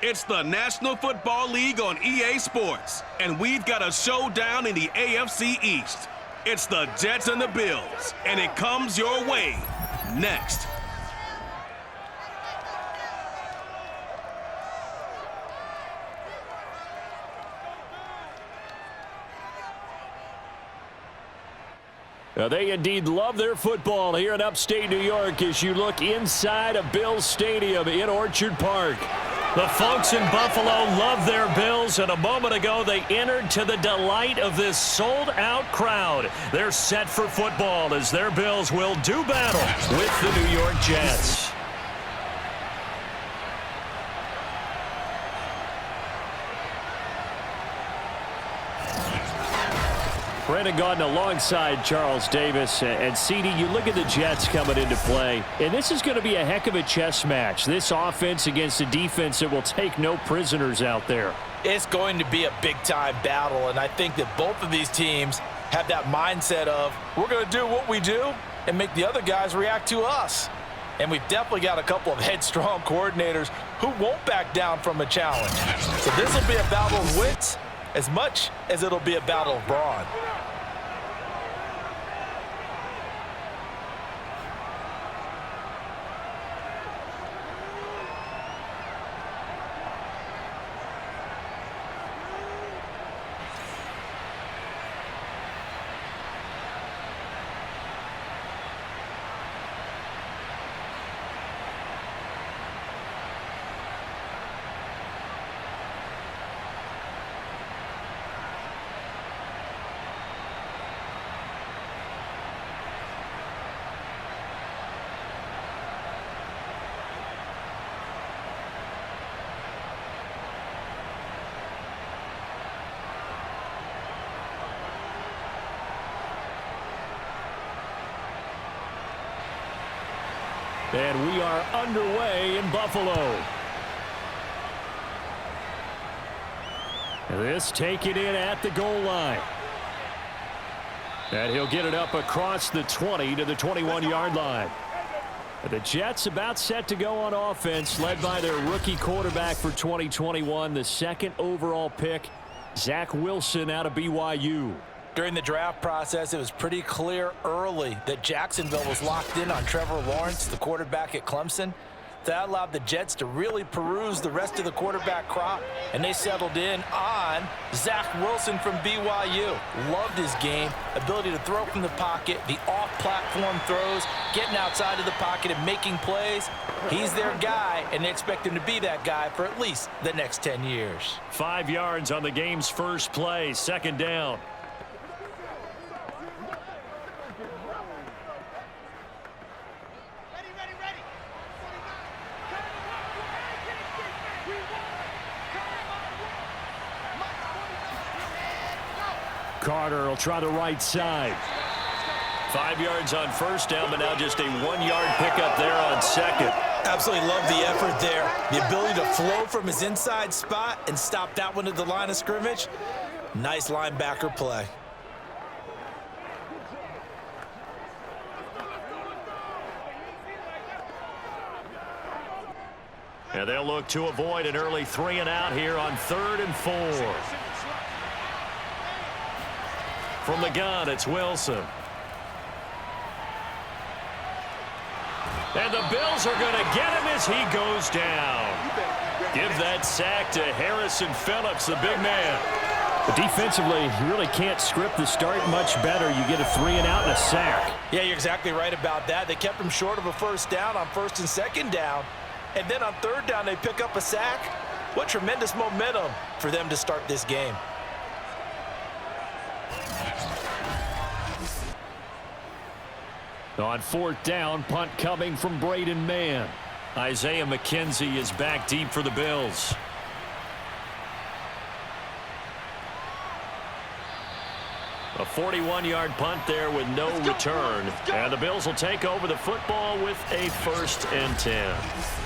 It's the National Football League on EA Sports, and we've got a showdown in the AFC East. It's the Jets and the Bills, and it comes your way next. Now, they indeed love their football here in upstate New York as you look inside of Bills Stadium in Orchard Park. The folks in Buffalo love their Bills, and a moment ago they entered to the delight of this sold-out crowd. They're set for football as their Bills will do battle with the New York Jets. Brandon Gaudin alongside Charles Davis. And CD, you look at the Jets coming into play, and this is going to be a heck of a chess match. This offense against a defense that will take no prisoners out there. It's going to be a big-time battle, and I think that both of these teams have that mindset of, we're going to do what we do and make the other guys react to us. And we've definitely got a couple of headstrong coordinators who won't back down from a challenge. So this will be a battle of wits as much as it'll be a battle of brawn. And we are underway in Buffalo. This taken in at the goal line. And he'll get it up across the 20 to the 21-yard line. The Jets about set to go on offense, led by their rookie quarterback for 2021, the second overall pick, Zach Wilson out of BYU. During the draft process, it was pretty clear early that Jacksonville was locked in on Trevor Lawrence, the quarterback at Clemson. That allowed the Jets to really peruse the rest of the quarterback crop, and they settled in on Zach Wilson from BYU. Loved his game, ability to throw from the pocket, the off-platform throws, getting outside of the pocket and making plays. He's their guy, and they expect him to be that guy for at least the next 10 years. 5 yards on the game's first play, second down. Carter will try the right side. 5 yards on first down, but now just a 1-yard pickup there on second. Absolutely love the effort there. The ability to flow from his inside spot and stop that one at the line of scrimmage. Nice linebacker play. And they'll look to avoid an early 3-and-out here on 3rd and 4. From the gun, it's Wilson. And the Bills are going to get him as he goes down. Give that sack to Harrison Phillips, the big man. But defensively, you really can't script the start much better. You get a 3-and-out and a sack. Yeah, you're exactly right about that. They kept him short of a first down on first and second down. And then on third down, they pick up a sack. What tremendous momentum for them to start this game. On 4th down, punt coming from Braden Mann. Isaiah McKenzie is back deep for the Bills. A 41-yard punt there with no return. And the Bills will take over the football with a 1st and 10.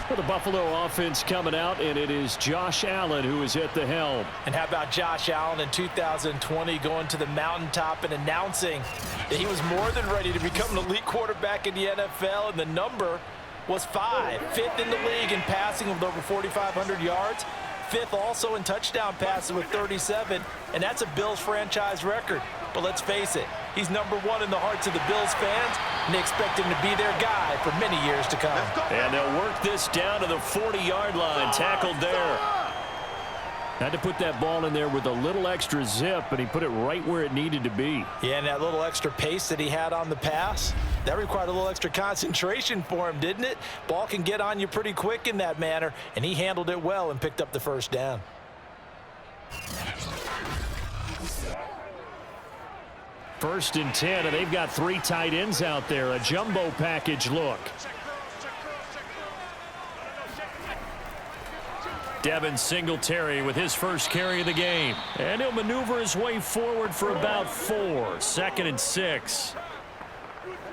For the Buffalo offense coming out, and it is Josh Allen who is at the helm. And how about Josh Allen in 2020 going to the mountaintop and announcing that he was more than ready to become an elite quarterback in the NFL, and the number was 5, 5th in the league in passing with over 4,500 yards. fifth also in touchdown passes with 37, and that's a Bills franchise record. But let's face it, he's number one in the hearts of the Bills fans, and they expect him to be their guy for many years to come. And they'll work this down to the 40-yard line, tackled there. Had to put that ball in there with a little extra zip, but he put it right where it needed to be. Yeah, and that little extra pace that he had on the pass, that required a little extra concentration for him, didn't it? Ball can get on you pretty quick in that manner, and he handled it well and picked up the first down. First and 10, and they've got 3 tight ends out there. A jumbo package look. Devin Singletary with his first carry of the game. And he'll maneuver his way forward for about 4. Second and 6.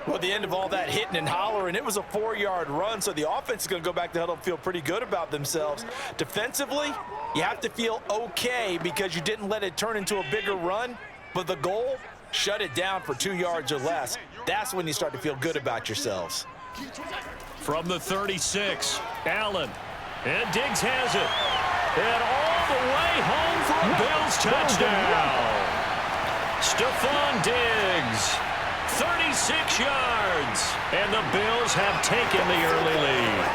Well, at the end of all that hitting and hollering, it was a 4-yard run, so the offense is going to go back to huddle and feel pretty good about themselves. Defensively, you have to feel okay because you didn't let it turn into a bigger run, but the goal, shut it down for 2 yards or less. That's when you start to feel good about yourselves. From the 36, Allen. And Diggs has it. And all the way home for a Bills touchdown. Stephon Diggs, 36 yards. And the Bills have taken the early lead.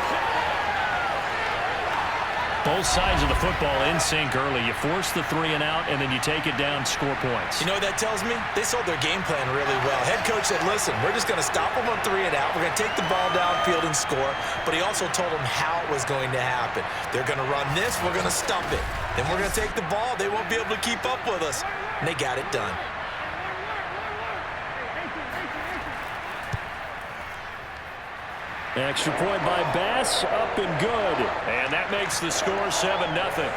Both sides of the football in sync early. You force the 3 and out, and then you take it down, score points. You know what that tells me? They sold their game plan really well. Head coach said, listen, we're just going to stop them on 3 and out. We're going to take the ball downfield and score. But he also told them how it was going to happen. They're going to run this. We're going to stop it. Then we're going to take the ball. They won't be able to keep up with us. And they got it done. Extra point by Bass, up and good. And that makes the score 7-0.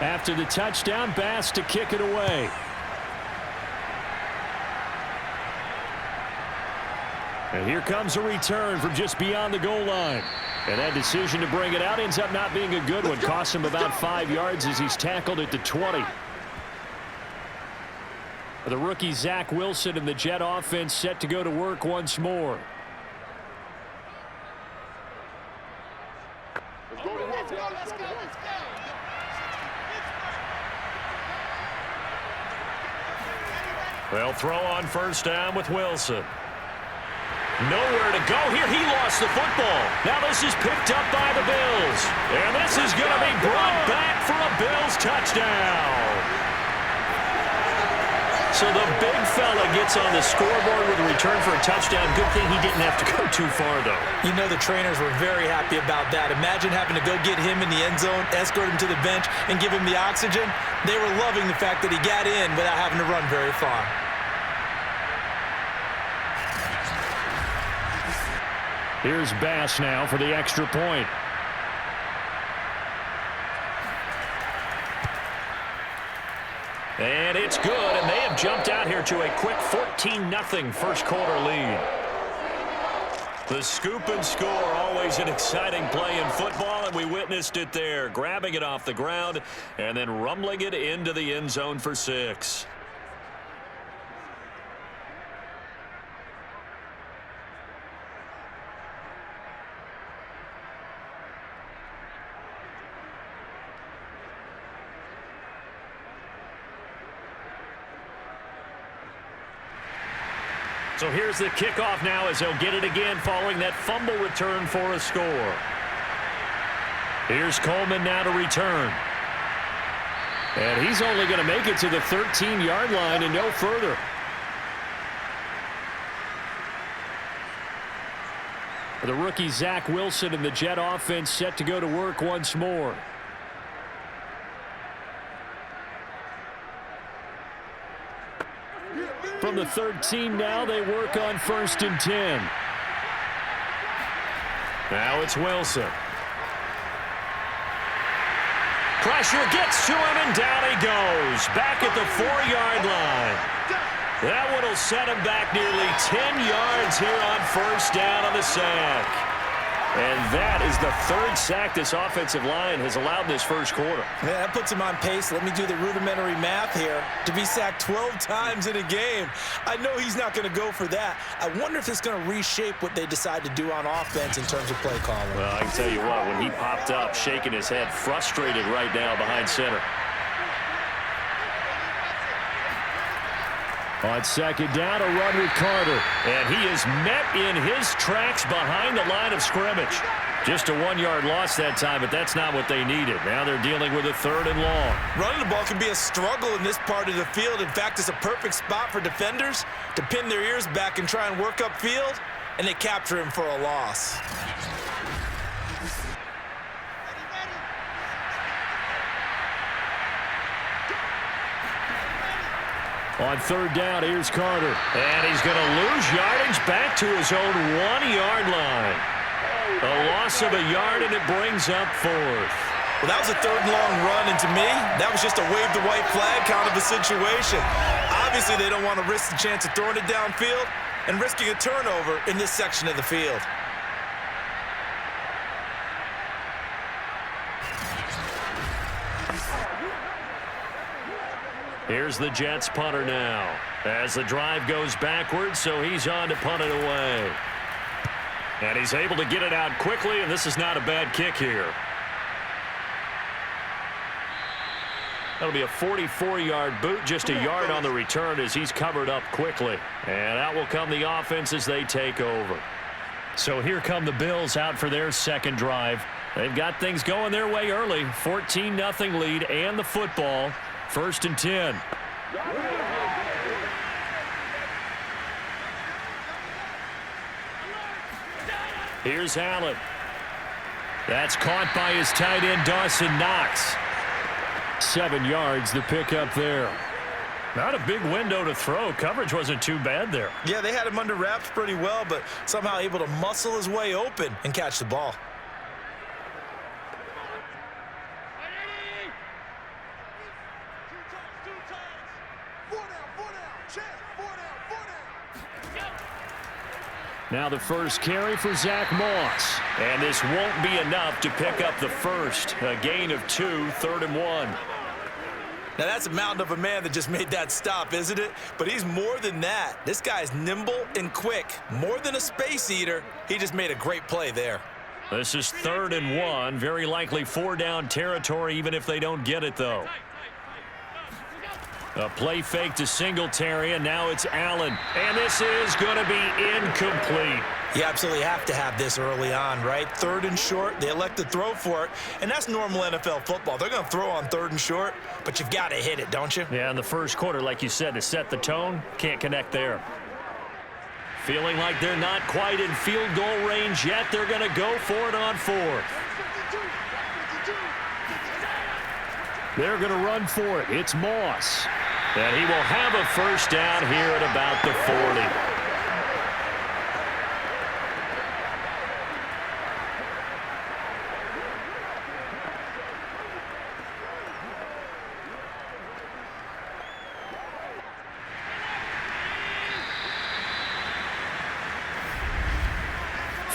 After the touchdown, Bass to kick it away. And here comes a return from just beyond the goal line. And that decision to bring it out ends up not being a good one. Costs him about 5 yards as he's tackled at the 20. The rookie Zach Wilson and the Jet offense set to go to work once more. They'll throw on first down with Wilson. Nowhere to go here. He lost the football. Now this is picked up by the Bills. And this is going to be brought back for a Bills touchdown. So the big fella gets on the scoreboard with a return for a touchdown. Good thing he didn't have to go too far, though. You know the trainers were very happy about that. Imagine having to go get him in the end zone, escort him to the bench, and give him the oxygen. They were loving the fact that he got in without having to run very far. Here's Bass now for the extra point. And it's good, and they have jumped out here to a quick 14-0 first quarter lead. The scoop and score, always an exciting play in football, and we witnessed it there, grabbing it off the ground and then rumbling it into the end zone for 6. So here's the kickoff now as they'll get it again following that fumble return for a score. Here's Coleman now to return. And he's only going to make it to the 13-yard line and no further. The rookie Zach Wilson and the Jet offense set to go to work once more. From the 13 now, they work on first and 10. Now it's Wilson. Pressure gets to him, and down he goes. Back at the 4-yard line. That one will set him back nearly 10 yards here on first down on the sack. And that is the 3rd sack this offensive line has allowed this first quarter. Yeah, that puts him on pace. Let me do the rudimentary math here. To be sacked 12 times in a game, I know he's not going to go for that. I wonder if it's going to reshape what they decide to do on offense in terms of play calling. Well, I can tell you what, when he popped up, shaking his head, frustrated right now behind center. On second down, a run with Carter. And he is met in his tracks behind the line of scrimmage. Just a 1-yard loss that time, but that's not what they needed. Now they're dealing with a 3rd and long. Running the ball can be a struggle in this part of the field. In fact, it's a perfect spot for defenders to pin their ears back and try and work upfield, and they capture him for a loss. On 3rd down, here's Carter. And he's going to lose yardage back to his own 1-yard line. A loss of a yard, and it brings up 4th. Well, that was a 3rd and long run, and to me, that was just a wave the white flag kind of a situation. Obviously, they don't want to risk the chance of throwing it downfield and risking a turnover in this section of the field. Here's the Jets punter now. As the drive goes backwards, so he's on to punt it away. And he's able to get it out quickly, and this is not a bad kick here. That'll be a 44-yard boot, just a yard on the return as he's covered up quickly. And out will come the offense as they take over. So here come the Bills out for their second drive. They've got things going their way early. 14-0 lead and the football. 1st and 10. Here's Allen. That's caught by his tight end, Dawson Knox. 7 yards, the pickup there. Not a big window to throw. Coverage wasn't too bad there. Yeah, they had him under wraps pretty well, but somehow able to muscle his way open and catch the ball. Now the first carry for Zach Moss. And this won't be enough to pick up the first. A gain of 2, 3rd and 1. Now that's a mountain of a man that just made that stop, isn't it? But he's more than that. This guy's nimble and quick. More than a space eater. He just made a great play there. This is 3rd and 1. Very likely 4-down territory, even if they don't get it, though. A play fake to Singletary, and now it's Allen. And this is going to be incomplete. You absolutely have to have this early on, right? 3rd and short, they elect to throw for it, and that's normal NFL football. They're going to throw on 3rd and short, but you've got to hit it, don't you? Yeah, in the first quarter, like you said, to set the tone, can't connect there. Feeling like they're not quite in field goal range yet, they're going to go for it on 4th. They're going to run for it. It's Moss. And he will have a first down here at about the 40.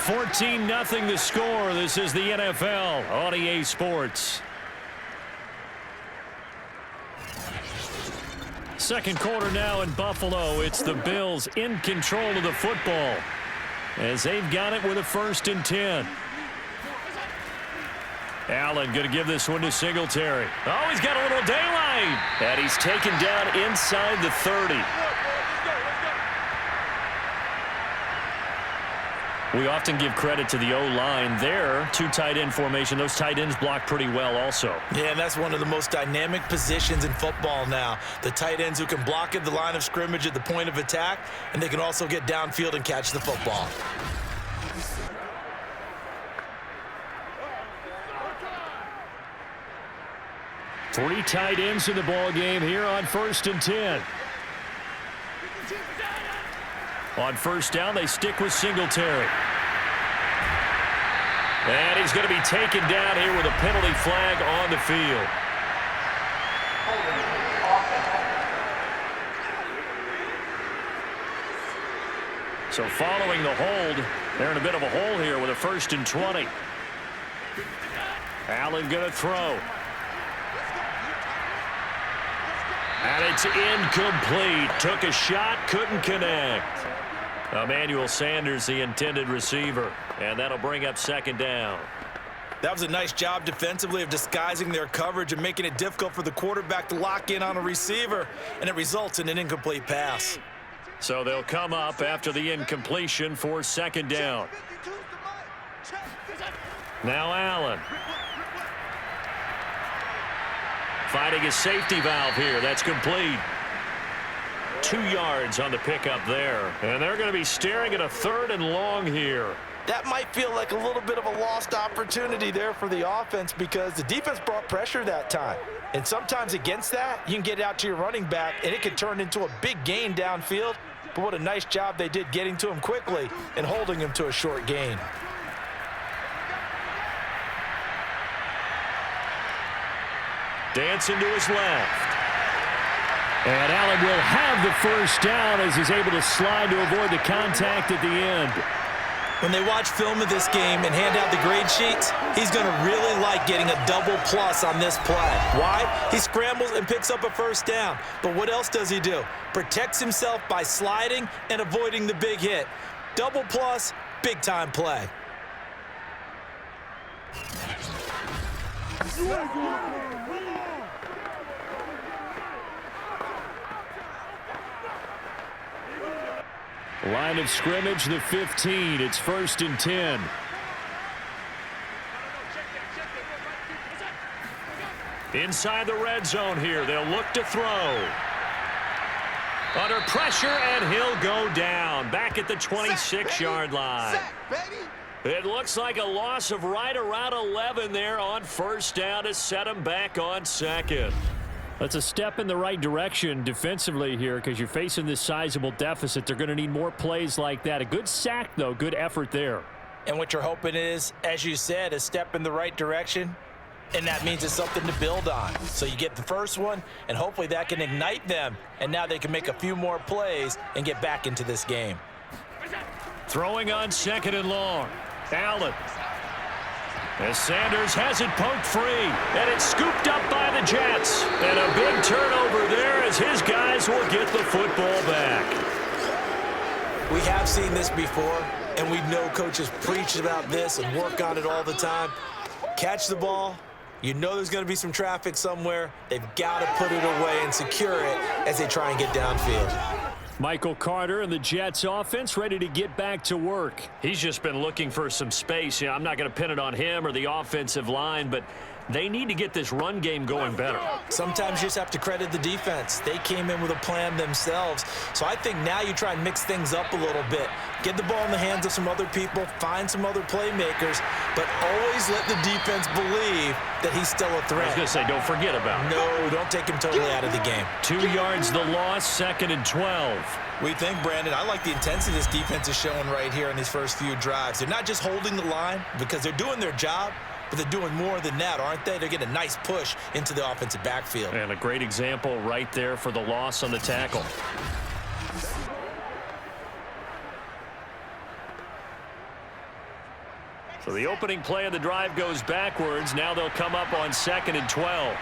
(14-0) the score. This is the NFL on EA Sports. Second quarter now in Buffalo. It's the Bills in control of the football as they've got it with a 1st and 10. Allen going to give this one to Singletary. Oh, he's got a little daylight. And he's taken down inside the 30. We often give credit to the O-line there. 2 tight end formation. Those tight ends block pretty well also. Yeah, and that's one of the most dynamic positions in football now. The tight ends who can block at the line of scrimmage at the point of attack, and they can also get downfield and catch the football. Three tight ends in the ball game here on 1st and 10. On 1st down, they stick with Singletary. And he's going to be taken down here with a penalty flag on the field. So following the hold, they're in a bit of a hole here with a 1st and 20. Allen going to throw. And it's incomplete. Took a shot, couldn't connect. Emmanuel Sanders, the intended receiver. And that'll bring up 2nd down. That was a nice job defensively of disguising their coverage and making it difficult for the quarterback to lock in on a receiver. And it results in an incomplete pass. So they'll come up after the incompletion for 2nd down. Now Allen. Fighting a safety valve here. That's complete. 2 yards on the pickup there. And they're going to be staring at a 3rd and long here. That might feel like a little bit of a lost opportunity there for the offense because the defense brought pressure that time. And sometimes against that, you can get it out to your running back, and it could turn into a big gain downfield. But what a nice job they did getting to him quickly and holding him to a short gain. Dancing to his left. And Allen will have the 1st down as he's able to slide to avoid the contact at the end. When they watch film of this game and hand out the grade sheets, he's going to really like getting a double plus on this play. Why? He scrambles and picks up a 1st down. But what else does he do? Protects himself by sliding and avoiding the big hit. Double plus, big-time play. Line of scrimmage, the 15. It's 1st and 10. Inside the red zone here. They'll look to throw. Under pressure, and he'll go down. Back at the 26-yard line. It looks like a loss of right around 11 there on 1st down to set him back on 2nd. That's a step in the right direction defensively here because you're facing this sizable deficit. They're going to need more plays like that. A good sack, though. Good effort there. And what you're hoping is, as you said, a step in the right direction, and that means it's something to build on. So you get the first one, and hopefully that can ignite them, and now they can make a few more plays and get back into this game. Throwing on 2nd and long. Allen. As Sanders has it poked free, and it's scooped up by the Jets. And a big turnover there as his guys will get the football back. We have seen this before, and we know coaches preach about this and work on it all the time. Catch the ball. You know there's going to be some traffic somewhere. They've got to put it away and secure it as they try and get downfield. Michael Carter and the Jets offense ready to get back to work. He's just been looking for some space. I'm not going to pin it on him or the offensive line, but they need to get this run game going better. Sometimes you just have to credit the defense. They came in with a plan themselves. So I think now you try and mix things up a little bit. Get the ball in the hands of some other people, find some other playmakers, but always let the defense believe that he's still a threat. I was going to say, don't forget about him. No, don't take him totally out of the game. 2 yards the loss, 2nd and 12. We think, Brandon, I like the intensity this defense is showing right here in these first few drives. They're not just holding the line because they're doing their job, but they're doing more than that, aren't they? They're getting a nice push into the offensive backfield. And a great example right there for the loss on the tackle. So the opening play of the drive goes backwards. Now they'll come up on 2nd and 12.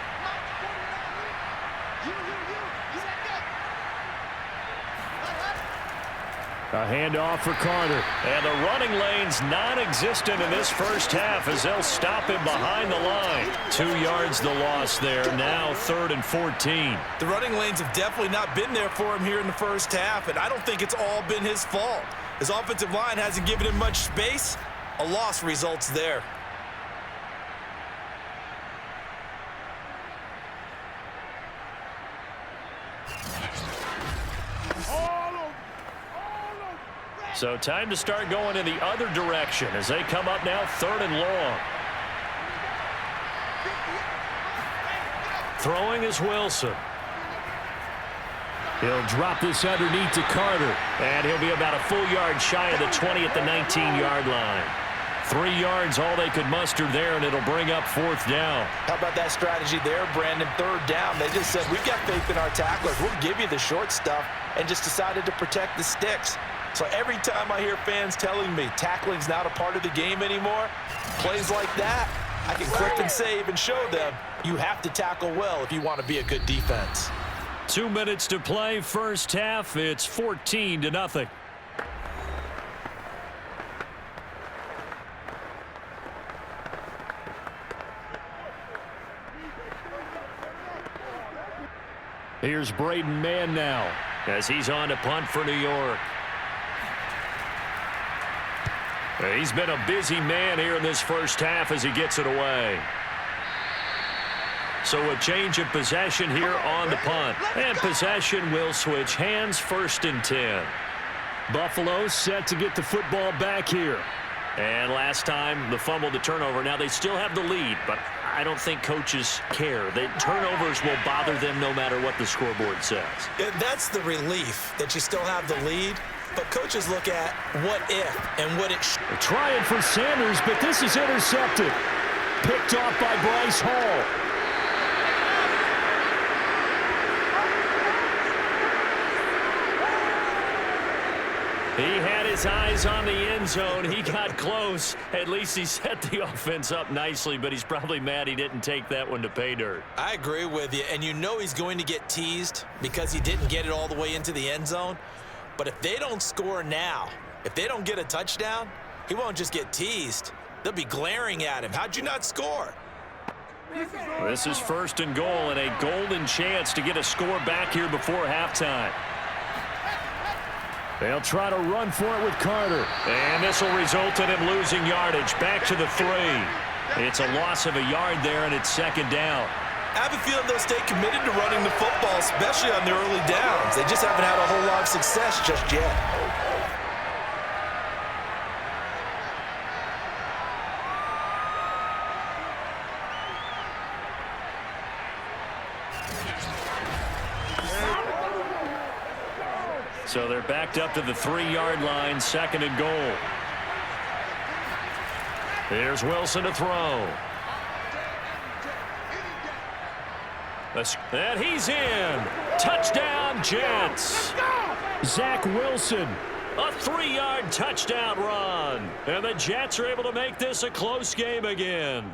A handoff for Carter. And the running lane's non-existent in this first half as they'll stop him behind the line. 2 yards the loss there. Now 3rd and 14. The running lanes have definitely not been there for him here in the first half, and I don't think it's all been his fault. His offensive line hasn't given him much space. A loss results there. So time to start going in the other direction as they come up now 3rd and long. Throwing is Wilson. He'll drop this underneath to Carter. And he'll be about a full yard shy of the 20 at the 19-yard line. 3 yards, all they could muster there, and it'll bring up 4th down. How about that strategy there, Brandon? 3rd down. They just said, we've got faith in our tacklers. We'll give you the short stuff, and just decided to protect the sticks. So every time I hear fans telling me tackling's not a part of the game anymore, plays like that, I can clip and save and show them you have to tackle well if you want to be a good defense. 2 minutes to play, first half. It's 14-0. Here's Braden Mann now as he's on to punt for New York. He's been a busy man here in this first half as he gets it away. So a change of possession here on the punt. And possession will switch hands, 1st and 10. Buffalo set to get the football back here. And last time, the fumble, the turnover. Now they still have the lead, but I don't think coaches care. The turnovers will bother them no matter what the scoreboard says. Yeah, that's the relief that you still have the lead. But coaches look at what if and what it should. They're trying for Sanders, but this is intercepted. Picked off by Bryce Hall. He had his eyes on the end zone. He got close. At least he set the offense up nicely, but he's probably mad he didn't take that one to pay dirt. I agree with you, and you know he's going to get teased because he didn't get it all the way into the end zone. But if they don't score now, if they don't get a touchdown, he won't just get teased. They'll be glaring at him. How'd you not score? This is 1st and goal and a golden chance to get a score back here before halftime. They'll try to run for it with Carter. And this will result in him losing yardage. Back to the 3. It's a loss of a yard there, and it's 2nd down. I have a feeling they'll stay committed to running the football, especially on their early downs. They just haven't had a whole lot of success just yet. So they're backed up to the 3-yard line, 2nd and goal. Here's Wilson to throw. And he's in. Touchdown, Jets. Zach Wilson, a 3-yard touchdown run. And the Jets are able to make this a close game again.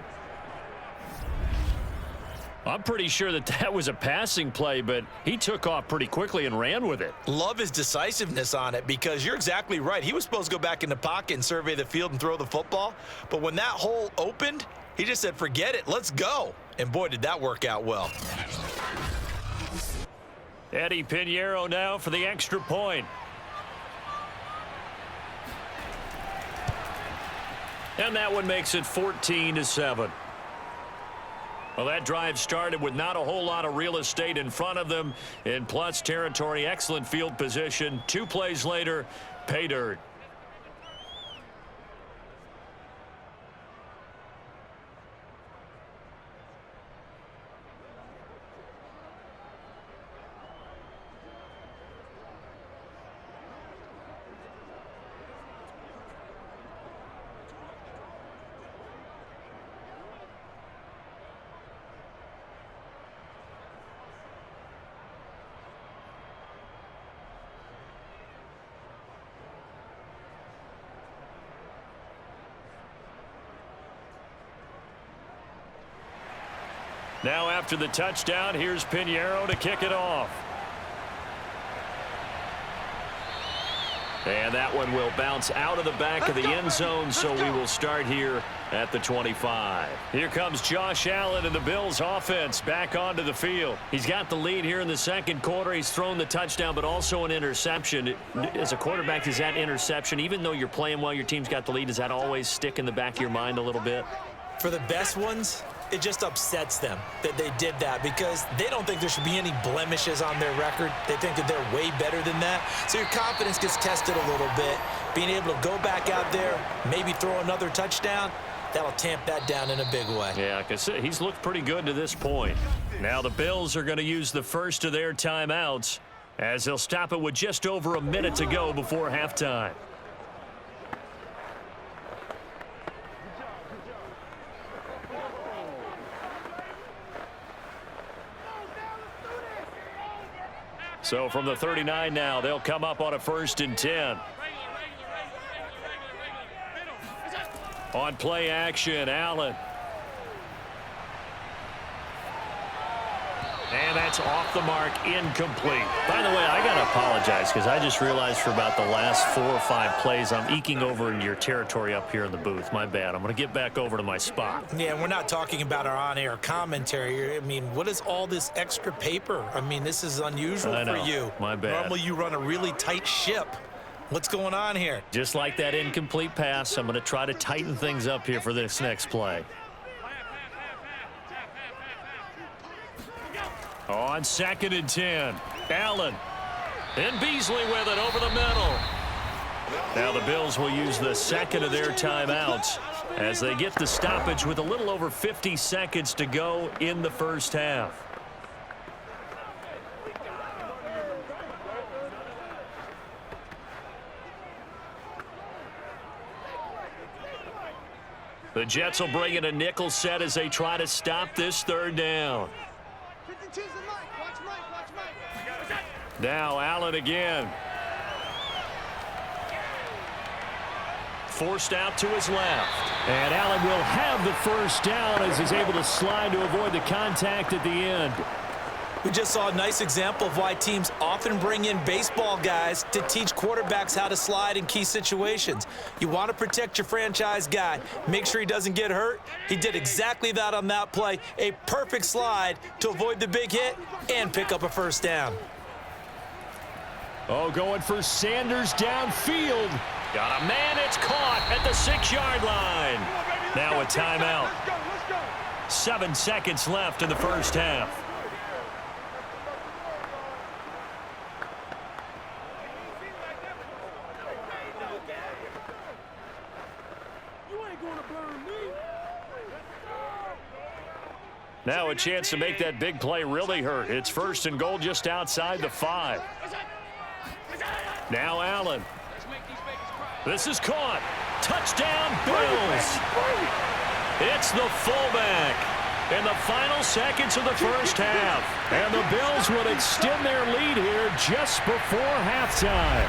I'm pretty sure that was a passing play, but he took off pretty quickly and ran with it. Love his decisiveness on it because you're exactly right. He was supposed to go back in the pocket and survey the field and throw the football. But when that hole opened, he just said, forget it, let's go. And boy, did that work out well. Eddie Pinheiro now for the extra point. And that one makes it 14-7. Well, that drive started with not a whole lot of real estate in front of them. In plus territory, excellent field position. 2 plays later, pay dirt. Now after the touchdown, here's Pinheiro to kick it off. And that one will bounce out of the back of the end zone, so we will start here at the 25. Here comes Josh Allen and the Bills offense back onto the field. He's got the lead here in the 2nd quarter. He's thrown the touchdown, but also an interception. As a quarterback, is that interception, even though you're playing well, your team's got the lead, does that always stick in the back of your mind a little bit? For the best ones, it just upsets them that they did that because they don't think there should be any blemishes on their record. They think that they're way better than that. So your confidence gets tested a little bit. Being able to go back out there, maybe throw another touchdown, that'll tamp that down in a big way. Yeah, like I said, he's looked pretty good to this point. Now the Bills are going to use the first of their timeouts as they'll stop it with just over a minute to go before halftime. So from the 39 now, they'll come up on a 1st and 10. On play action, Allen. And that's off the mark, incomplete. By the way, I got to apologize because I just realized for about the last 4 or 5 plays, I'm eking over into your territory up here in the booth. My bad. I'm going to get back over to my spot. Yeah, we're not talking about our on-air commentary. I mean, what is all this extra paper? I mean, this is unusual for you. My bad. Normally you run a really tight ship. What's going on here? Just like that incomplete pass, I'm going to try to tighten things up here for this next play. On 2nd and 10, Allen. And Beasley with it over the middle. Now the Bills will use the second of their timeouts as they get the stoppage with a little over 50 seconds to go in the first half. The Jets will bring in a nickel set as they try to stop this 3rd down. Now Allen again. Forced out to his left. And Allen will have the 1st down as he's able to slide to avoid the contact at the end. We just saw a nice example of why teams often bring in baseball guys to teach quarterbacks how to slide in key situations. You want to protect your franchise guy. Make sure he doesn't get hurt. He did exactly that on that play. A perfect slide to avoid the big hit and pick up a 1st down. Oh, going for Sanders downfield. Got a man, it's caught at the 6-yard line. Now a timeout. 7 seconds left in the first half. Now a chance to make that big play really hurt. It's 1st and goal just outside the 5. Now Allen. This is caught. Touchdown, Bills. It's the fullback in the final seconds of the first half. And the Bills would extend their lead here just before halftime.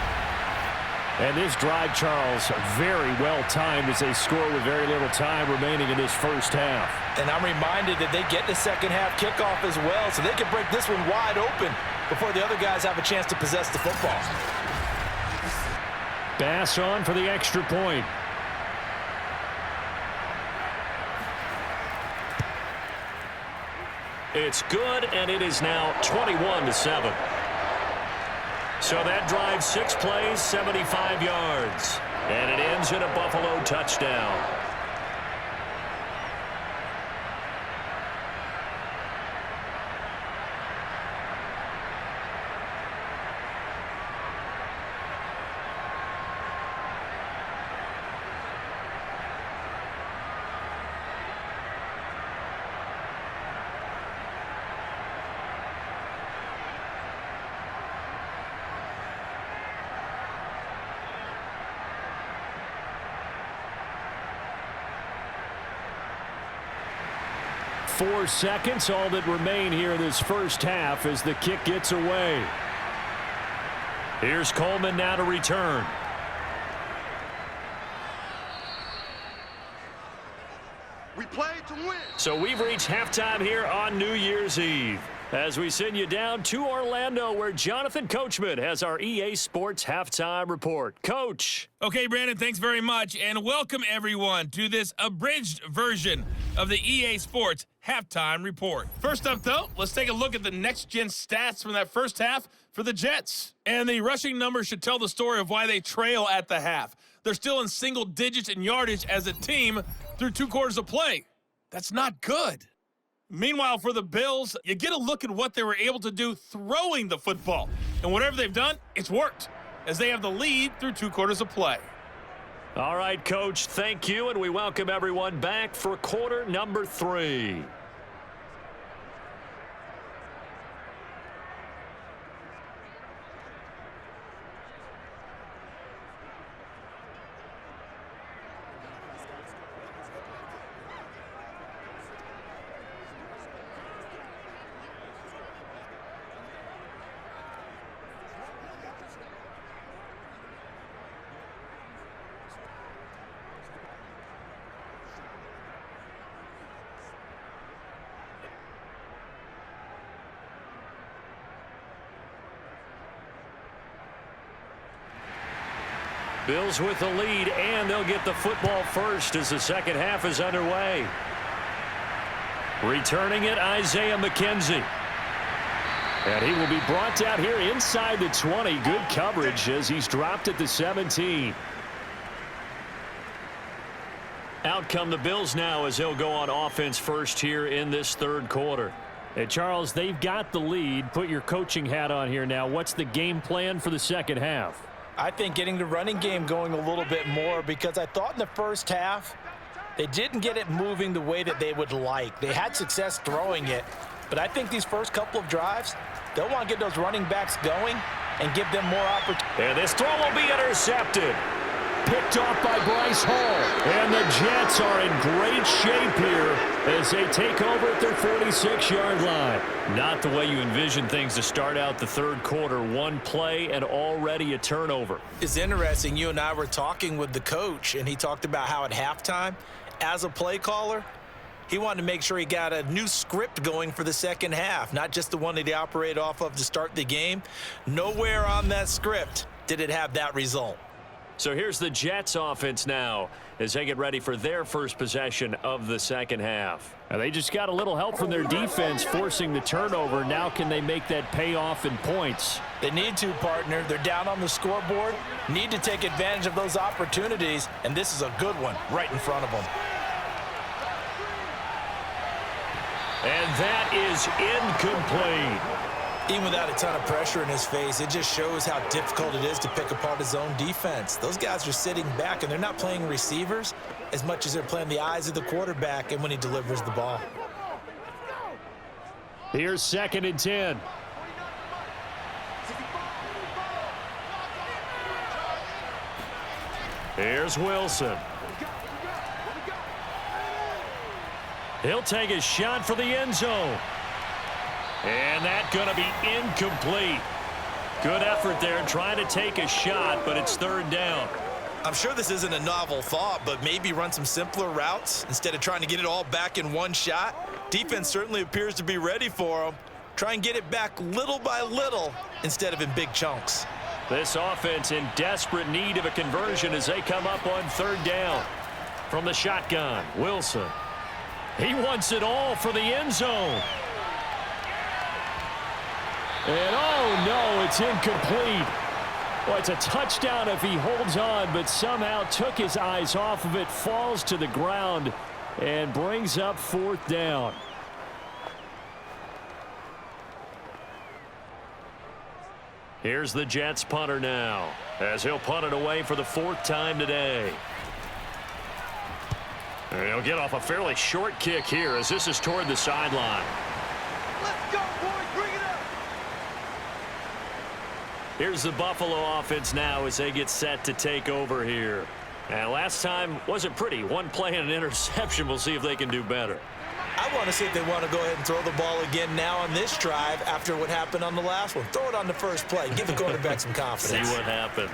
And this drive, Charles, very well timed as they score with very little time remaining in this first half. And I'm reminded that they get the second half kickoff as well, so they can break this one wide open before the other guys have a chance to possess the football. Bass on for the extra point. It's good, and it is now 21-7. So that drives 6 plays, 75 yards. And it ends in a Buffalo touchdown. Four seconds, all that remain here in this first half as the kick gets away. Here's Coleman now to return. We played to win. So we've reached halftime here on New Year's Eve as we send you down to Orlando where Jonathan Coachman has our EA Sports Halftime Report. Coach. Okay, Brandon, thanks very much, and welcome everyone to this abridged version of the EA Sports Halftime Report. First up, though, let's take a look at the next-gen stats from that first half for the Jets. And the rushing numbers should tell the story of why they trail at the half. They're still in single digits in yardage as a team through 2 quarters of play. That's not good. Meanwhile, for the Bills, you get a look at what they were able to do throwing the football. And whatever they've done, it's worked, as they have the lead through 2 quarters of play. All right, Coach, thank you, and we welcome everyone back for quarter number 3. Bills with the lead, and they'll get the football first as the second half is underway. Returning it, Isaiah McKenzie. And he will be brought down here inside the 20. Good coverage as he's dropped at the 17. Out come the Bills now as they'll go on offense first here in this third quarter. Hey, Charles, they've got the lead. Put your coaching hat on here now. What's the game plan for the second half? I think getting the running game going a little bit more, because I thought in the first half they didn't get it moving the way that they would like. They had success throwing it, but I think these first couple of drives, they'll want to get those running backs going and give them more opportunity. And this throw will be intercepted. Picked off by Bryce Hall. And the Jets are in great shape here as they take over at their 46-yard line. Not the way you envision things to start out the third quarter. One play and already a turnover. It's interesting. You and I were talking with the coach, and he talked about how at halftime, as a play caller, he wanted to make sure he got a new script going for the second half, not just the one that he operated off of to start the game. Nowhere on that script did it have that result. So here's the Jets offense now as they get ready for their first possession of the second half. And they just got a little help from their defense forcing the turnover. Now can they make that pay off in points? They need to, partner. They're down on the scoreboard, need to take advantage of those opportunities, and this is a good one right in front of them. And that is incomplete. Even without a ton of pressure in his face, it just shows how difficult it is to pick apart his own defense. Those guys are sitting back, and they're not playing receivers as much as they're playing the eyes of the quarterback and when he delivers the ball. Here's 2nd and 10. Here's Wilson. He'll take a shot for the end zone. And that's going to be incomplete. Good effort there trying to take a shot, but it's third down. I'm sure this isn't a novel thought, but maybe run some simpler routes instead of trying to get it all back in one shot. Defense certainly appears to be ready for them. Try and get it back little by little instead of in big chunks. This offense in desperate need of a conversion as they come up on third down. From the shotgun, Wilson. He wants it all for the end zone. And oh no, it's incomplete. Well, it's a touchdown if he holds on, but somehow took his eyes off of it, falls to the ground, and brings up fourth down. Here's the Jets punter now, as he'll punt it away for the fourth time today. And he'll get off a fairly short kick here as this is toward the sideline. Let's go, boys. Bring it up. Here's the Buffalo offense now as they get set to take over here. And last time wasn't pretty. One play and an interception. We'll see if they can do better. I want to see if they want to go ahead and throw the ball again now on this drive after what happened on the last one. Throw it on the first play. Give the quarterback some confidence. See what happens.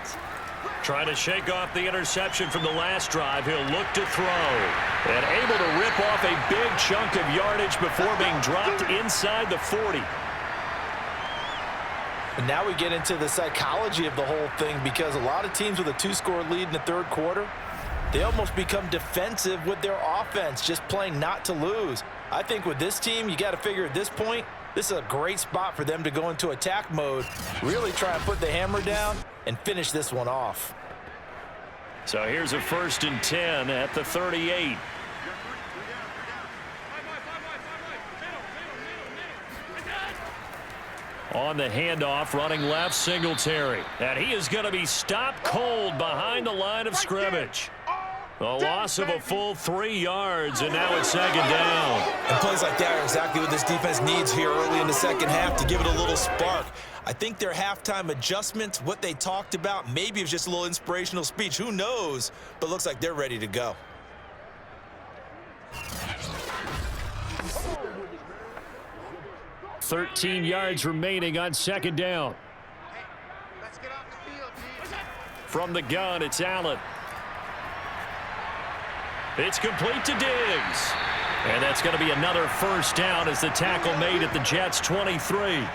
Trying to shake off the interception from the last drive. He'll look to throw. And able to rip off a big chunk of yardage before being dropped inside the 40. And now we get into the psychology of the whole thing, because a lot of teams with a 2-score lead in the third quarter, they almost become defensive with their offense, just playing not to lose. I think with this team, you got to figure at this point, this is a great spot for them to go into attack mode, really try and put the hammer down and finish this one off. So here's a 1st and 10 at the 38. On the handoff, running left, Singletary. And he is going to be stopped cold behind the line of scrimmage. A loss of a full 3 yards, and now it's 2nd down. And plays like that are exactly what this defense needs here early in the second half to give it a little spark. I think their halftime adjustments, what they talked about, maybe it was just a little inspirational speech. Who knows? But looks like they're ready to go. 13 yards remaining on 2nd down. Let's get off the field, team. From the gun, it's Allen. It's complete to Diggs. And that's going to be another 1st down as the tackle made at the Jets' 23.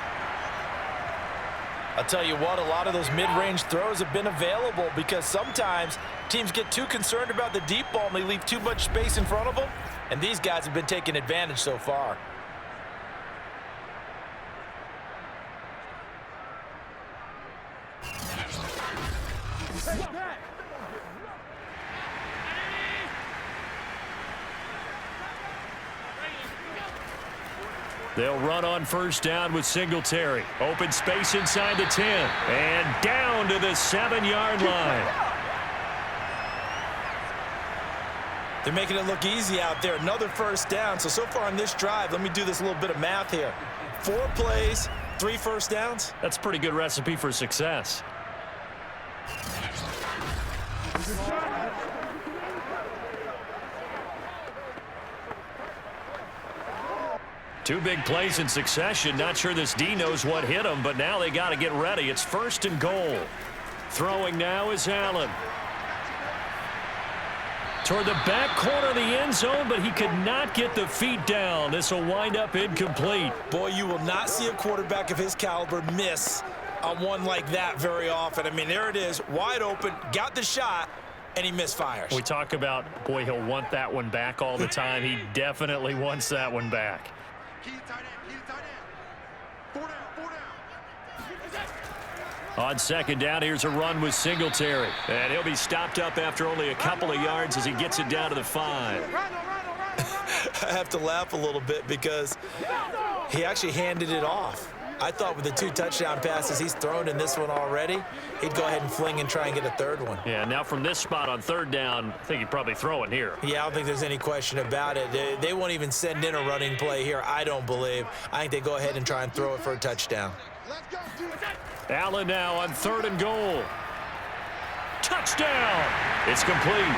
I'll tell you what, a lot of those mid-range throws have been available because sometimes teams get too concerned about the deep ball and they leave too much space in front of them, and these guys have been taking advantage so far. They'll run on first down with Singletary. Open space inside the 10. And down to the 7-yard line. They're making it look easy out there. Another first down. So far on this drive, let me do this little bit of math here. 4 plays, 3 first downs. That's a pretty good recipe for success. Two big plays in succession. Not sure this D knows what hit him, but now they got to get ready. It's 1st and goal. Throwing now is Allen. Toward the back corner of the end zone, but he could not get the feet down. This will wind up incomplete. Boy, you will not see a quarterback of his caliber miss on one like that very often. I mean, there it is, wide open, got the shot, and he misfires. We talk about, boy, he'll want that one back all the time. He definitely wants that one back. Key to tight end. 4 down. On second down, here's a run with Singletary. And he'll be stopped up after only a couple of yards as he gets it down to the 5. I have to laugh a little bit because he actually handed it off. I thought with the 2 touchdown passes he's thrown in this one already, he'd go ahead and fling and try and get a 3rd one. Yeah, now from this spot on 3rd down, I think he'd probably throw it here. Yeah, I don't think there's any question about it. They won't even send in a running play here, I don't believe. I think they go ahead and try and throw it for a touchdown. Allen now on 3rd and goal. Touchdown! It's complete.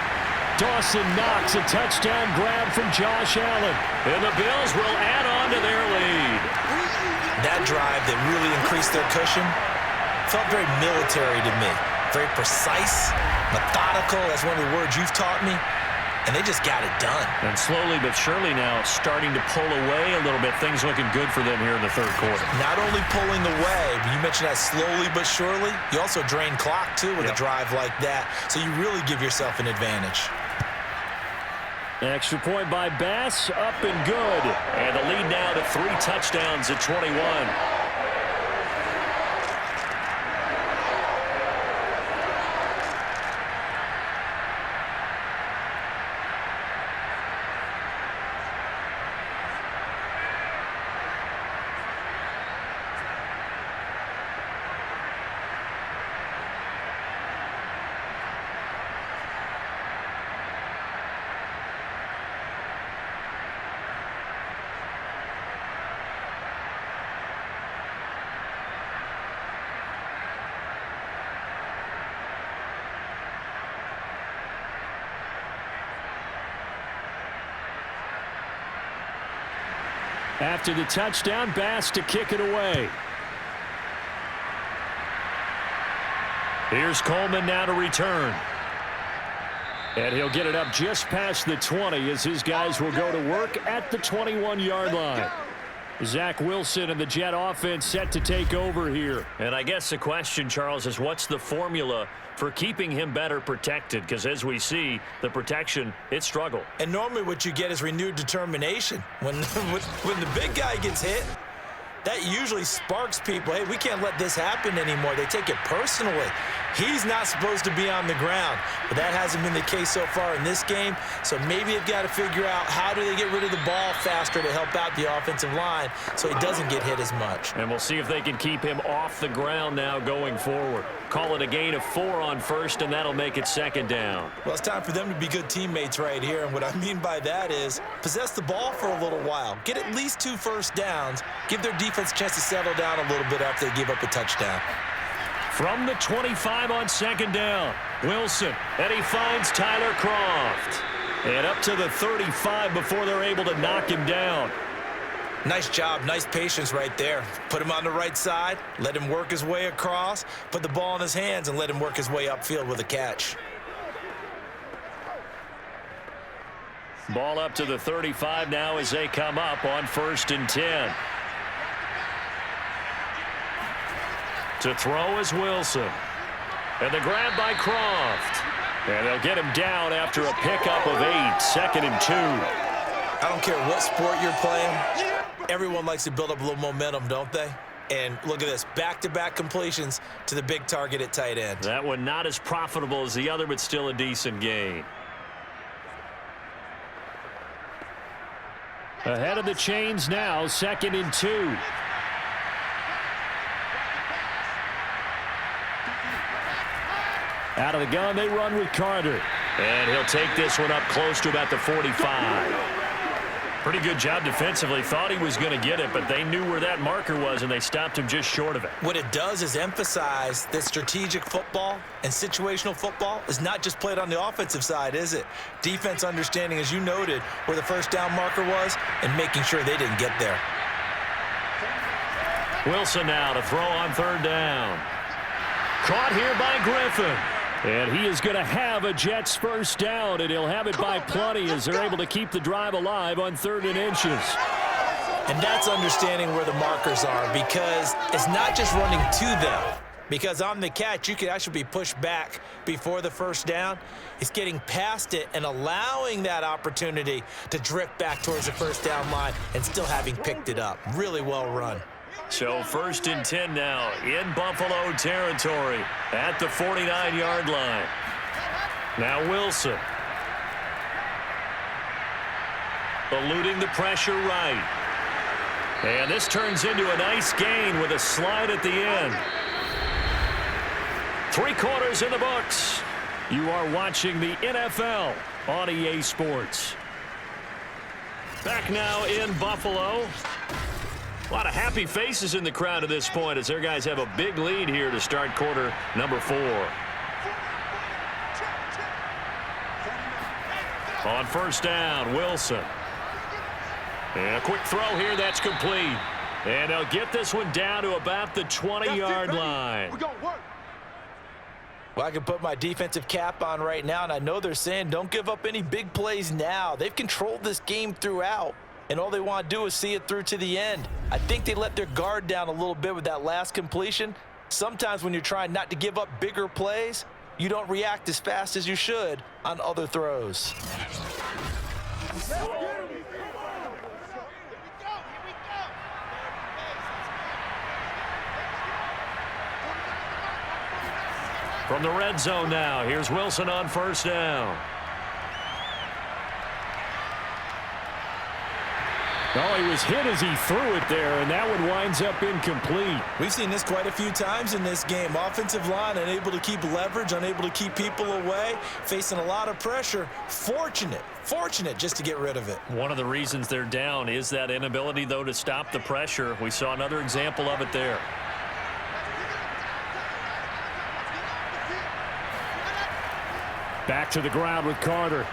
Dawson Knox, a touchdown grab from Josh Allen. And the Bills will add on to their lead. That drive that really increased their cushion felt very military to me. Very precise, methodical. That's one of the words you've taught me. And they just got it done. And slowly but surely now starting to pull away a little bit. Things looking good for them here in the 3rd quarter. Not only pulling away, but you mentioned that slowly but surely. You also drain clock, too, with a drive like that. So you really give yourself an advantage. Extra point by Bass, up and good. And the lead now to 3 touchdowns at 21. After the touchdown, Bass to kick it away. Here's Coleman now to return. And he'll get it up just past the 20 as his guys will go to work at the 21-yard line. Zach Wilson and the Jet offense set to take over here. And I guess the question, Charles, is what's the formula for keeping him better protected? Because as we see, the protection, it struggled. And normally what you get is renewed determination. When the big guy gets hit, that usually sparks people. Hey, we can't let this happen anymore. They take it personally. He's not supposed to be on the ground, but that hasn't been the case so far in this game. So maybe they've got to figure out how do they get rid of the ball faster to help out the offensive line so he doesn't get hit as much. And we'll see if they can keep him off the ground now going forward. Call it a gain of 4 on first, and that'll make it 2nd down. Well, it's time for them to be good teammates right here. And what I mean by that is possess the ball for a little while. Get at least 2 first downs. Give their defense a chance to settle down a little bit after they give up a touchdown. From the 25 on 2nd down, Wilson, and he finds Tyler Croft. And up to the 35 before they're able to knock him down. Nice job, nice patience right there. Put him on the right side, let him work his way across, put the ball in his hands, and let him work his way upfield with a catch. Ball up to the 35 now as they come up on 1st and 10. To throw is Wilson. And the grab by Croft. And they'll get him down after a pickup of 8, 2nd and 2. I don't care what sport you're playing. Everyone likes to build up a little momentum, don't they? And look at this, back-to-back completions to the big target at tight end. That one not as profitable as the other, but still a decent gain. Ahead of the chains now, 2nd and 2. Out of the gun, they run with Carter. And he'll take this one up close to about the 45. Pretty good job defensively. Thought he was going to get it, but they knew where that marker was, and they stopped him just short of it. What it does is emphasize that strategic football and situational football is not just played on the offensive side, is it? Defense understanding, as you noted, where the first down marker was and making sure they didn't get there. Wilson now to throw on 3rd down. Caught here by Griffin. And he is going to have a Jets first down, and he'll have it by plenty as they're able to keep the drive alive on 3rd and inches. And that's understanding where the markers are, because it's not just running to them. Because on the catch, you could actually be pushed back before the first down. It's getting past it and allowing that opportunity to drift back towards the first down line and still having picked it up. Really well run. So 1st and 10 now in Buffalo territory at the 49-yard line. Now Wilson. Eluding the pressure right. And this turns into a nice gain with a slide at the end. 3 quarters in the books. You are watching the NFL on EA Sports. Back now in Buffalo. A lot of happy faces in the crowd at this point as their guys have a big lead here to start quarter number 4. On 1st down, Wilson. And a quick throw here, that's complete. And they'll get this one down to about the 20-yard line. Well, I can put my defensive cap on right now, and I know they're saying don't give up any big plays now. They've controlled this game throughout. And all they want to do is see it through to the end. I think they let their guard down a little bit with that last completion. Sometimes when you're trying not to give up bigger plays, you don't react as fast as you should on other throws. From the red zone now, here's Wilson on 1st down. Oh, he was hit as he threw it there, and that one winds up incomplete. We've seen this quite a few times in this game. Offensive line unable to keep leverage, unable to keep people away, facing a lot of pressure. Fortunate just to get rid of it. One of the reasons they're down is that inability, though, to stop the pressure. We saw another example of it there. Back to the ground with Carter.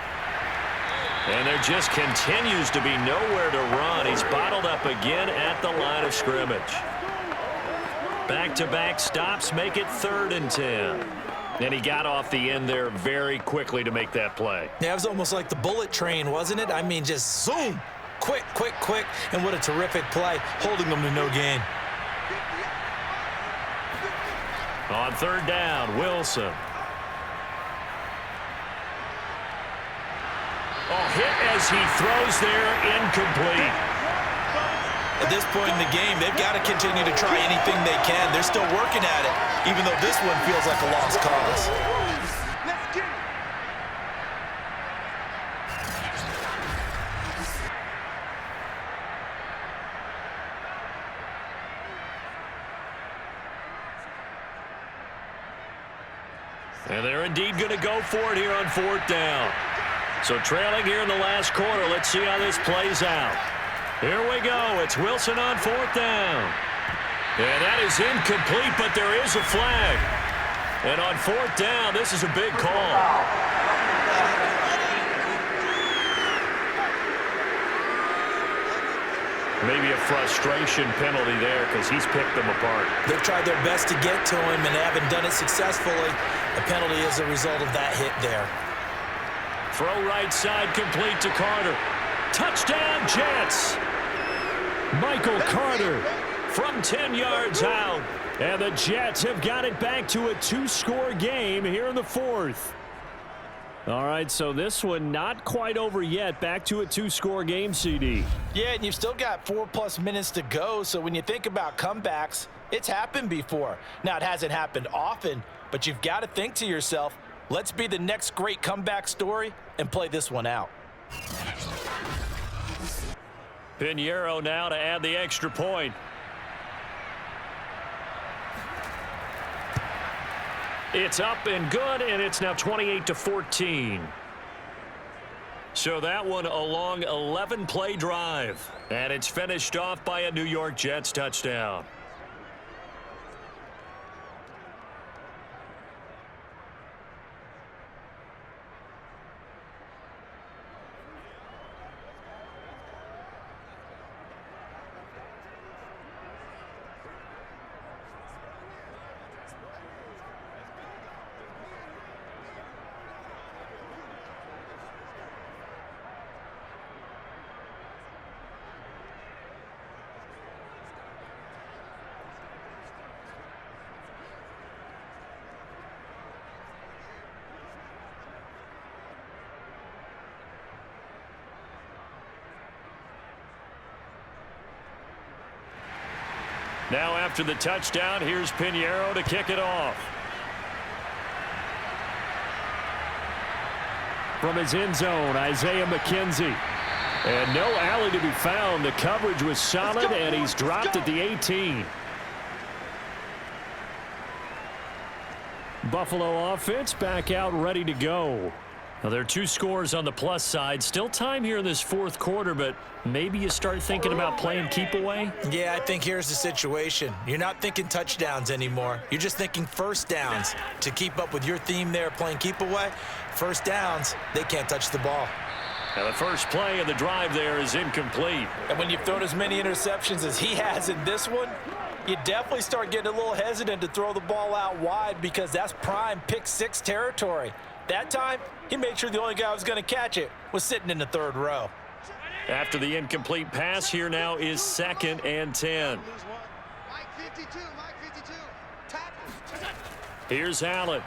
And there just continues to be nowhere to run. He's bottled up again at the line of scrimmage. Back-to-back stops make it 3rd and 10. And he got off the end there very quickly to make that play. Yeah, it was almost like the bullet train, wasn't it? I mean, just zoom. Quick. And what a terrific play, holding them to no gain. On 3rd down, Wilson. Oh, hit as he throws there, incomplete. At this point in the game, they've got to continue to try anything they can. They're still working at it, even though this one feels like a lost cause. And they're indeed going to go for it here on 4th down. So trailing here in the last quarter, let's see how this plays out. Here we go. It's Wilson on 4th down. And that is incomplete, but there is a flag. And on 4th down, this is a big call. Maybe a frustration penalty there because he's picked them apart. They've tried their best to get to him and haven't done it successfully. A penalty is a result of that hit there. Throw right side complete to Carter. Touchdown, Jets. Michael Carter from 10 yards out. And the Jets have got it back to a 2-score game here in the fourth. All right, so this one not quite over yet. Back to a 2-score game, CD. Yeah, and you've still got 4+ minutes to go. So when you think about comebacks, it's happened before. Now, it hasn't happened often, but you've got to think to yourself, let's be the next great comeback story and play this one out. Pinheiro now to add the extra point. It's up and good, and it's now 28-14. So that one a long 11-play drive, and it's finished off by a New York Jets touchdown. Now after the touchdown, here's Pinheiro to kick it off. From his end zone, Isaiah McKenzie. And no alley to be found. The coverage was solid, and he's dropped at the 18. Buffalo offense back out ready to go. Now, there are 2 scores on the plus side. Still time here in this fourth quarter, but maybe you start thinking about playing keep away? Yeah, I think here's the situation. You're not thinking touchdowns anymore. You're just thinking first downs. To keep up with your theme there, playing keep away, first downs, they can't touch the ball. Now, the first play of the drive there is incomplete. And when you've thrown as many interceptions as he has in this one, you definitely start getting a little hesitant to throw the ball out wide because that's prime pick-6 territory. That time, he made sure the only guy who was going to catch it was sitting in the third row. After the incomplete pass, here now is 2nd and 10. Mike 52, Mike 52. Tackle. Here's Allen.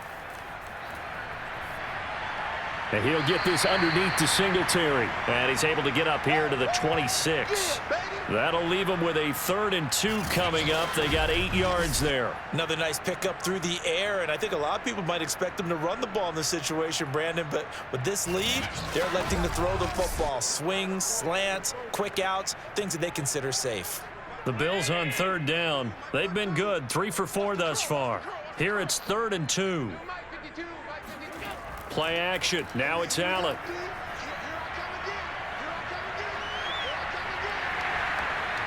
And he'll get this underneath to Singletary. And he's able to get up here to the 26. That'll leave him with a 3rd and 2 coming up. They got 8 yards there. Another nice pickup through the air, and I think a lot of people might expect them to run the ball in this situation, Brandon, but with this lead, they're electing to throw the football. Swings, slants, quick outs, things that they consider safe. The Bills on 3rd down. They've been good, 3 for 4 thus far. Here it's 3rd and 2. Play action. Now it's Allen.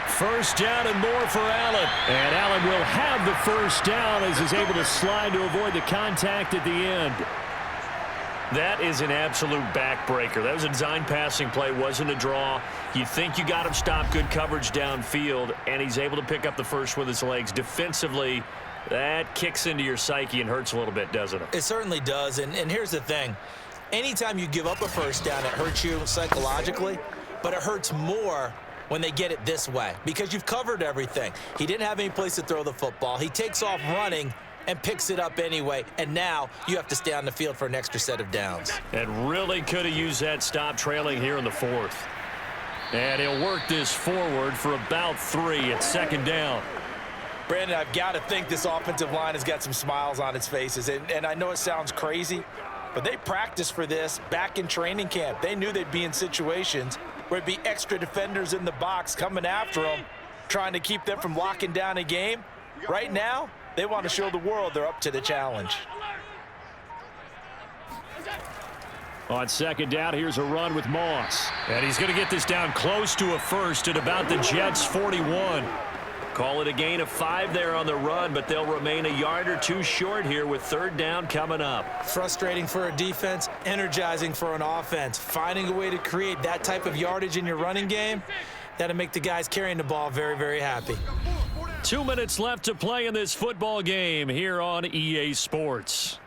First down and more for Allen. And Allen will have the first down as he's able to slide to avoid the contact at the end. That is an absolute backbreaker. That was a design passing play, wasn't a draw. You think you got him stopped, good coverage downfield, and he's able to pick up the first with his legs. Defensively, that kicks into your psyche and hurts a little bit, doesn't it? It certainly does, and here's the thing. Anytime you give up a first down, it hurts you psychologically, but it hurts more when they get it this way because you've covered everything. He didn't have any place to throw the football. He takes off running and picks it up anyway, and now you have to stay on the field for an extra set of downs. And really could have used that stop trailing here in the fourth. And he'll work this forward for about 3 at 2nd down. Brandon, I've got to think this offensive line has got some smiles on its faces, and I know it sounds crazy, but they practiced for this back in training camp. They knew they'd be in situations where there'd be extra defenders in the box coming after them, trying to keep them from locking down a game. Right now, they want to show the world they're up to the challenge. On 2nd down, here's a run with Moss. And he's going to get this down close to a first at about the Jets' 41. Call it a gain of 5 there on the run, but they'll remain a yard or 2 short here with 3rd down coming up. Frustrating for a defense, energizing for an offense. Finding a way to create that type of yardage in your running game, that'll make the guys carrying the ball very, very happy. 2 minutes left to play in this football game here on EA Sports.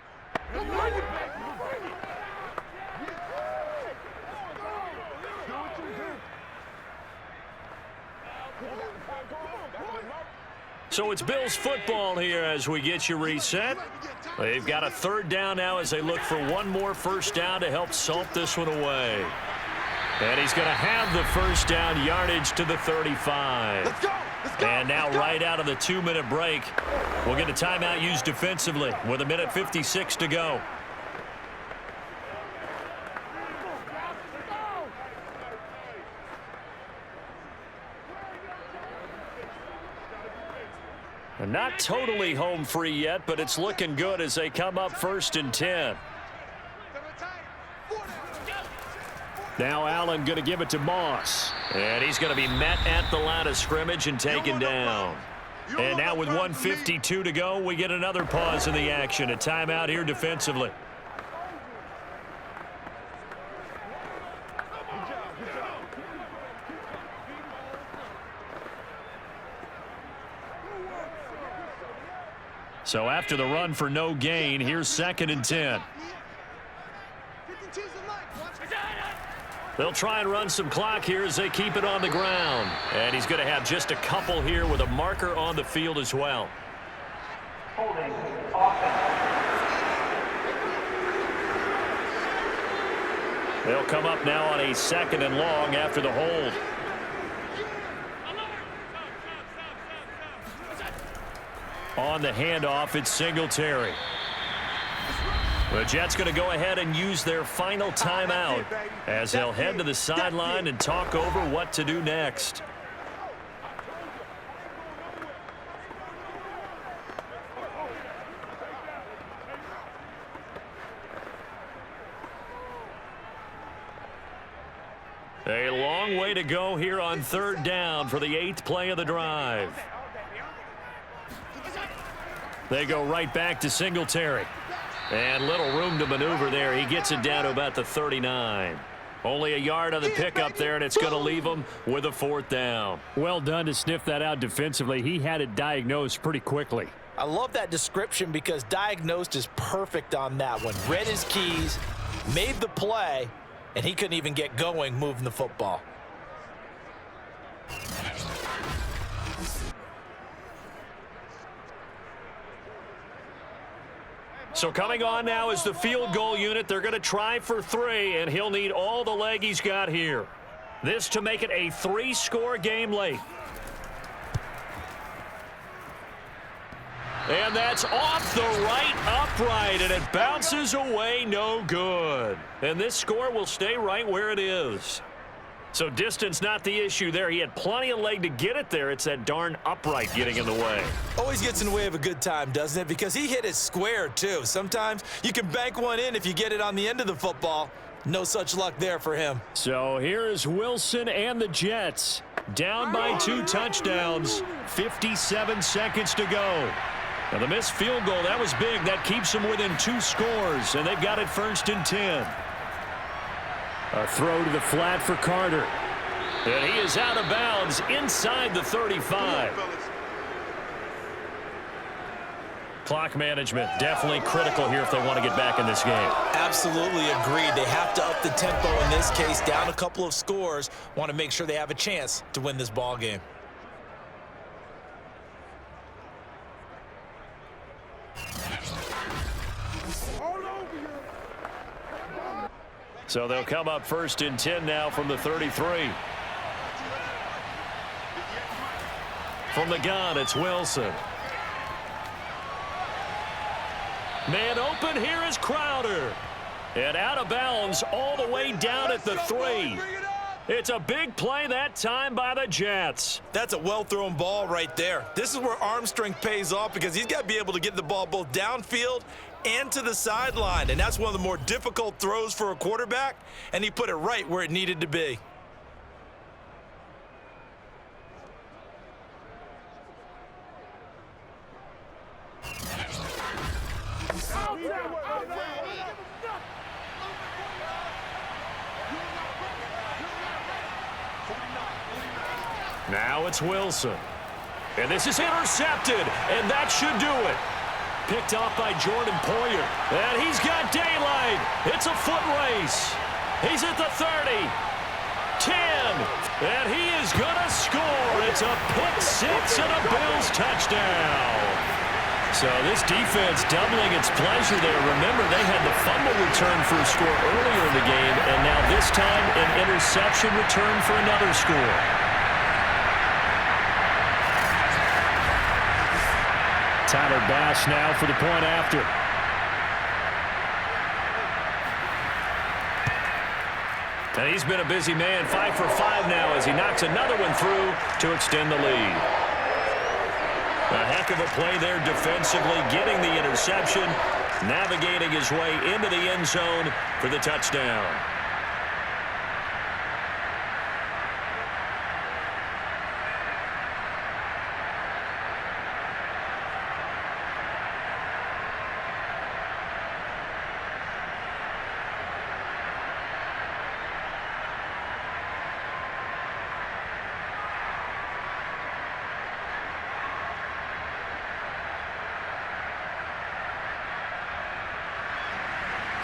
So it's Bills football here as we get you reset. They've got a third down now as they look for one more first down to help salt this one away. And he's going to have the first down yardage to the 35. Let's go. And now right out of the 2-minute break, we'll get a timeout used defensively with 1:56 to go. Not totally home free yet, but it's looking good as they come up 1st and 10. Now Allen going to give it to Moss. And he's going to be met at the line of scrimmage and taken down. And now with 1:52 to go, we get another pause in the action. A timeout here defensively. So after the run for no gain, here's 2nd and 10. They'll try and run some clock here as they keep it on the ground. And he's going to have just a couple here with a marker on the field as well. Holding offense. They'll come up now on a 2nd and long after the hold. On the handoff, it's Singletary. The Jets going to go ahead and use their final timeout as they'll head to the sideline and talk over what to do next. A long way to go here on 3rd down for the 8th play of the drive. They go right back to Singletary. And little room to maneuver there. He gets it down to about the 39. Only a yard on the pickup there, and it's going to leave him with a 4th down. Well done to sniff that out defensively. He had it diagnosed pretty quickly. I love that description because diagnosed is perfect on that one. Read his keys, made the play, and he couldn't even get going moving the football. So coming on now is the field goal unit. They're going to try for 3, and he'll need all the leg he's got here. This to make it a 3-score game late. And that's off the right upright, and it bounces away no good. And this score will stay right where it is. So distance not the issue there. He had plenty of leg to get it there. It's that darn upright getting in the way. Always gets in the way of a good time, doesn't it? Because he hit it square, too. Sometimes you can bank one in if you get it on the end of the football. No such luck there for him. So here is Wilson and the Jets. Down by 2 touchdowns. 57 seconds to go. Now the missed field goal, that was big. That keeps them within 2 scores, and they've got it 1st and 10. A throw to the flat for Carter. And he is out of bounds inside the 35. Clock management definitely critical here if they want to get back in this game. Absolutely agreed. They have to up the tempo in this case, down a couple of scores. Want to make sure they have a chance to win this ball game. So they'll come up 1st and 10 now from the 33. From the gun, it's Wilson. Man open, here is Crowder. And out of bounds all the way down at the 3. It's a big play that time by the Jets. That's a well-thrown ball right there. This is where arm strength pays off because he's got to be able to get the ball both downfield and to the sideline. And that's one of the more difficult throws for a quarterback, and he put it right where it needed to be. Now it's Wilson. And this is intercepted, and that should do it. Picked off by Jordan Poyer. And he's got daylight. It's a foot race. He's at the 30. 10. And he is going to score. It's a pick six and a Bills touchdown. So this defense doubling its pleasure there. Remember, they had the fumble return for a score earlier in the game, and now this time an interception return for another score. Tyler Bass now for the point after. And he's been a busy man, 5 for 5 now as he knocks another one through to extend the lead. A heck of a play there defensively, getting the interception, navigating his way into the end zone for the touchdown.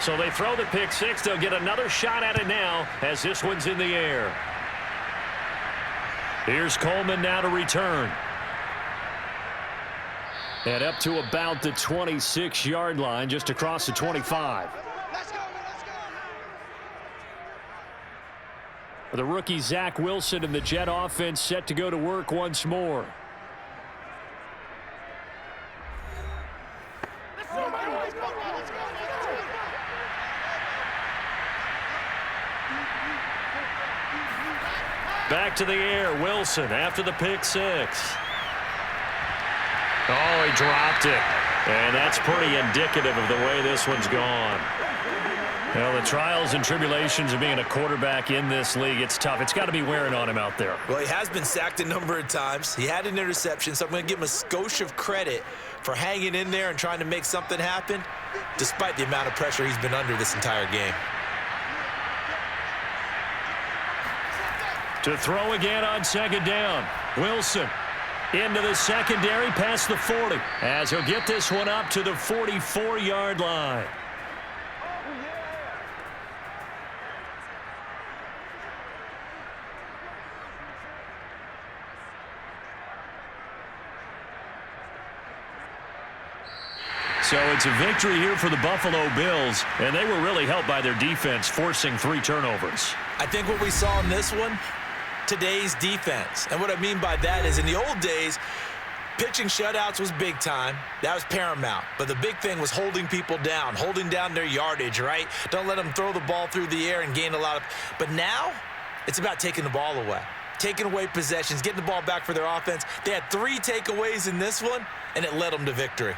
So they throw the pick six. They'll get another shot at it now as this one's in the air. Here's Coleman now to return. And up to about the 26-yard line, just across the 25. Let's go. The rookie Zach Wilson and the Jet offense set to go to work once more. Back to the air, Wilson after the pick six. Oh, he dropped it. And that's pretty indicative of the way this one's gone. Well, the trials and tribulations of being a quarterback in this league, it's tough. It's got to be wearing on him out there. Well, he has been sacked a number of times. He had an interception, so I'm going to give him a skosh of credit for hanging in there and trying to make something happen, despite the amount of pressure he's been under this entire game. To throw again on second down. Wilson into the secondary past the 40 as he'll get this one up to the 44-yard line. So it's a victory here for the Buffalo Bills, and they were really helped by their defense, forcing 3 turnovers. I think what we saw in this one, today's defense. And what I mean by that is in the old days, pitching shutouts was big time. That was paramount. But the big thing was holding people down, holding down their yardage, right? Don't let them throw the ball through the air and gain a lot of... But now, it's about taking the ball away. Taking away possessions, getting the ball back for their offense. They had 3 takeaways in this one, and it led them to victory.